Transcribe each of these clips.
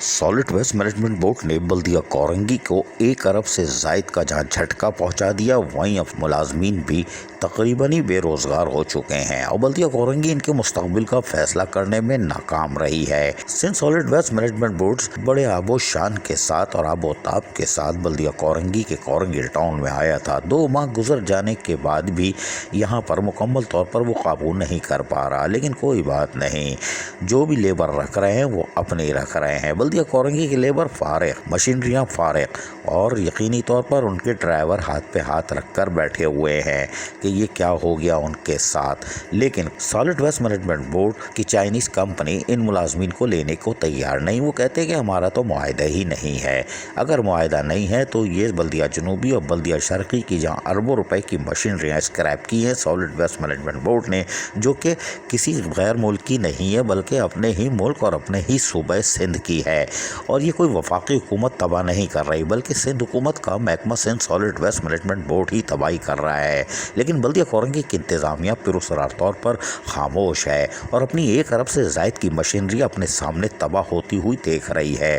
Solid waste management board ने बल्दिया कोरंगी को 1 अरब से जायद का जहां झटका पहुंचा दिया, वहीं अब मुलाजमीन भी तकरीबन ही बेरोजगार हो चुके हैं और बल्दिया कोरंगी इनके मुस्तकबिल का फैसला करने में नाकाम रही है। Sindh solid waste management board बड़े आबो शान के साथ और आबोताब के साथ बल्दिया कोरंगी के कोरंगी टाउन में आया था। 2 माह गुजर जाने के बाद भी यहाँ पर मुकम्मल तौर पर वो काबू नहीं कर पा रहा, लेकिन कोई बात नहीं, जो भी लेबर रख रहे हैं वो अपने रख रहे हैं। बल्दिया कोरंगी के लेबर फारिग, मशीनरियाँ फारिग और यकीनी तौर पर उनके ड्राइवर हाथ पे हाथ रखकर बैठे हुए हैं कि ये क्या हो गया उनके साथ। लेकिन सॉलिड वेस्ट मैनेजमेंट बोर्ड की चाइनीज़ कंपनी इन मुलाजमीन को लेने को तैयार नहीं। वो कहते हैं कि हमारा तो मुआहदा ही नहीं है। अगर मुआहदा नहीं है तो ये बल्दिया जनूबी और बल्दिया शर्की की जहाँ अरबों रुपए की मशीनरियाँ स्क्रैप की हैं सॉलिड वेस्ट मैनेजमेंट बोर्ड ने, जो कि किसी गैर मुल्की नहीं है बल्कि अपने ही मुल्क और अपने ही सूबे सिंध की है। और ये कोई वफाकी हुकूमत तबाह नहीं कर रही, बल्कि सिंध हुकूमत का महकमा Sindh solid waste management board ही तबाही कर रहा है। लेकिन बल्दिया कोरंगी की इंतज़ामिया पुरअसरार तौर पर खामोश है और अपनी 1 अरब से ज़ायद की मशीनरी अपने सामने तबाह होती हुई देख रही है।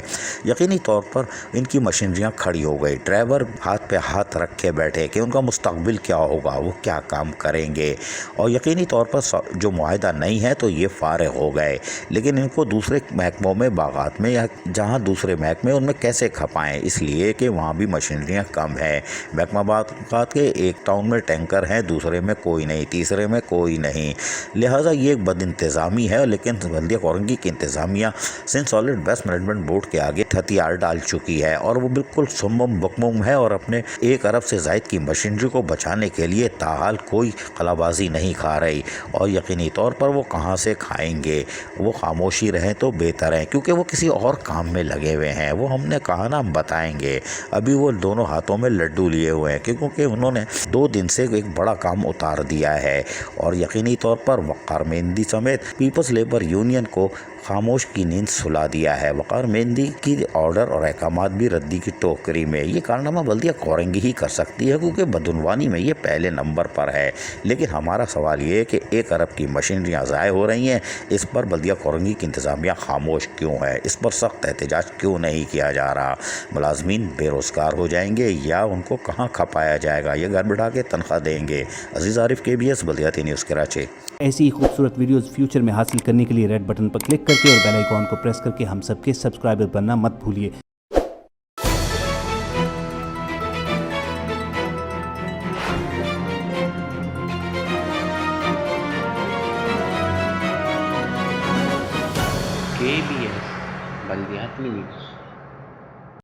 यकीनी तौर पर इनकी मशीनरियाँ खड़ी हो गई, ड्राइवर हाथ पे हाथ रखे बैठे कि उनका मुस्तकबिल क्या होगा, वो क्या काम करेंगे। और यकीनी तौर पर जो मुआहदा नहीं है तो ये फारिग हो गए, लेकिन इनको दूसरे महकमों में, बागात में या जहाँ दूसरे महकमे उनमें कैसे खपाएं, इसलिए कि वहाँ भी मशीनरियाँ कम है। महकमा बागात के एक टाउन में टैंकर हैं, दूसरे में कोई नहीं, तीसरे में कोई नहीं, लिहाजा ये एक बद इंतज़ामी है। लेकिन बल्दिया कोरंगी की इंतज़ामिया Sindh solid waste management board के आगे हथियार डाल चुकी है और वो बिल्कुल सुम्म बकमुम है और अपने 1 अरब से ज़ायद की मशीनरी को बचाने के लिए ताहाल कोई खलाबाजी नहीं खा रही। और यकीनी तौर पर वो कहाँ से खाएंगे, वो खामोशी रहें तो बेहतर है, क्योंकि वो किसी और काम में लगे हुए हैं। वो हमने कहा ना, हम बताएंगे। अभी वो दोनों हाथों में लड्डू लिए हुए हैं क्योंकि उन्होंने 2 दिन से एक बड़ा काम उतार दिया है और यकीनी तौर पर वक़ार मेहंदी समेत पीपल्स लेबर यूनियन को खामोश की नींद सुला दिया है। वक़ार मेहंदी की ऑर्डर और अहकामात भी रद्दी की टोकरी में। ये कारनामा बल्दिया कोरंगी ही कर सकती है क्योंकि बदनवानी में ये पहले नंबर पर है। लेकिन हमारा सवाल ये है कि 1 अरब की मशीनरियाँ ज़ाय हो रही हैं, इस पर बल्दिया कोरंगी की इंतज़ामिया खामोश क्यों है? इस पर सख्त एहतजाज क्यों नहीं किया जा रहा? मुलाजमीन बेरोज़गार हो जाएंगे या उनको कहाँ खपाया जाएगा? ये घर बिठा के तनख्वाह देंगे। अजीज़ आरिफ, KBS बल्दिया न्यूज़ कराची। ऐसी ही खूबसूरत वीडियोस फ्यूचर में हासिल करने के लिए रेड बटन पर क्लिक करके और बेल आइकॉन को प्रेस करके हम सबके सब्सक्राइबर बनना मत भूलिए। KBS बल्दियात न्यूज़।